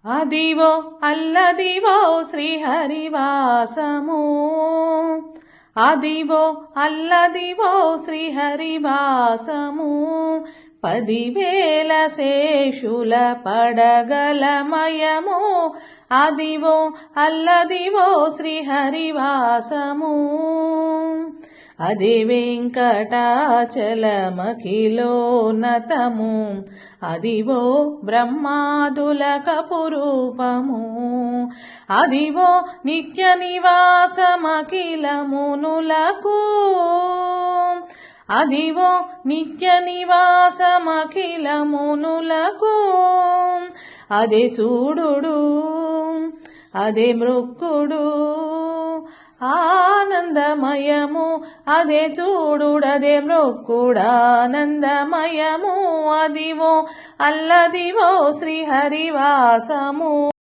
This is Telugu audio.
అదివో అల్లదివో శ్రీహరివాసము, అదివో అల్లదివో శ్రీహరివాసము. 10,000 శేషుల పడగలమయము, అదివో అల్లదివో శ్రీహరివాసము. అదే వెంకటాచలమఖిలోన్నతము, అదివో బ్రహ్మాదుల కపురూపము. అదివో నిత్య నివాసమఖిల మునులకు, అదివో నిత్య నివాసమఖిల మునులకు. అదే చూడుడు అదే మృక్కుడు ఆనందమయము, అదే చూడుడదే మృక్కుడానందమయము. అదివో అల్లదివో శ్రీహరివాసము.